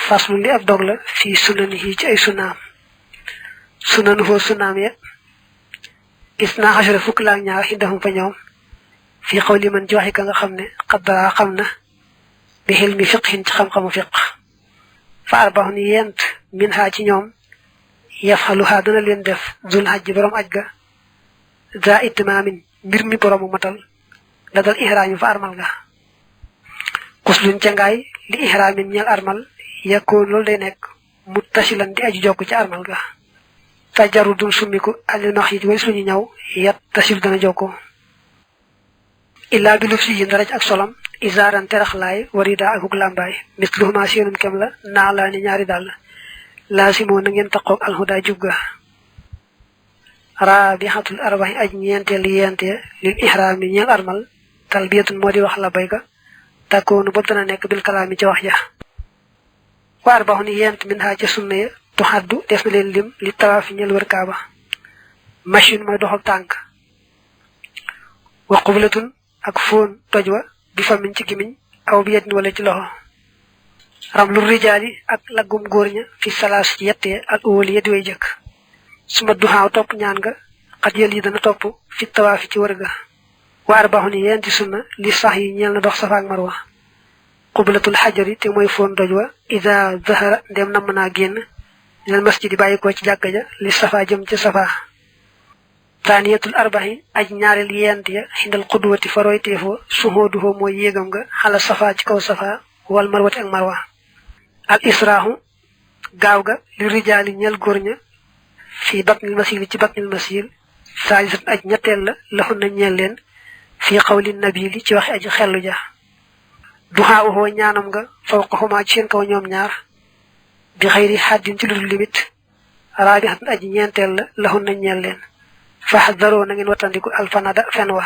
faslu li ab dog la fii sunanihi ci ay sunaam sunan hoo sunaam ya isna xasara fukk laak ñaar xindahum fa ñoom fii xawli man joxe ka nga xam ne xaddaa xam na bi xel mi fiqhin ci xam-xamu fiq fa arbaxun yent min haa ci ñoom yafxaluhaa dana leen def zul hajji borom aj ga za itmaamin mbir mi boroomu matal la dal ihraami fa armal ga kuslun ca ngaay li ihraamin ñeel armal yakkoon loolu day nekk muttasilan di aju jokk ci armal ga tajaru dun summiku ali nox yi way suñu ñaw yat tasil dana jokko illaa bi luf si yi ndaraj ak solam isaaran teraxlaay warida akuk làmbaay misluhuma seenum kem la naa laa ni ñaari dàll laasimoo na ngeen taqoog alhuda jub ga raabixatul arbaxi aj ñeenteel yente lil ihraami ñeel armal talbiyatun moo di wax la bay ga takkoonu bopp dana nekk bil kalaami ci wax ja wa arbaxun yent min haa ca sunna ya tuxaddu def na leen lim li tawaafi ñeel wër kaaba machine mooy dox ak tànk wa qublatun ak fóon toj wa bi famin ci gimiñ aw bi yedin wala ci loxo ram lu rijaali ak laggum góor ña fi salaas ci yettee al uwali yeddi way jëkk suma duxaaw topp ñaan nga xat yël yi dana topp fi tawaafi ci wër ga wa arbaxun yenti sunna li sax yi ñeel na dox safa ak marwa qublatul xajari te mooy fóon doj wa ida zahara ndem namm naa génn minal masjidi bàyyi ko ci jàkka ja li safa jëm ci safa taaniyatul arbaxi aj ñaareel yent ya xindal xudwati faroy teefoo suhooduhoo mooy yéegam nga xala safa ci kaw safa wal marwati ak marwa al israahu gaaw ga li rijaali ñeel góor ña fii batnil masil ci batnil masil saalisat aj ñetteel la laxun na ñeel leen fii xawli nabili ci waxi aji xellu ja duxaa uxoo ñaanam nga fawqahumaa ci seen kaw ñoom ñaar bi xëyri xaddin ci ludul limite raabixat aji ñeenteel la laxun na ñeel leen faxdaroo na ngeen wattandiku alfanada fen wa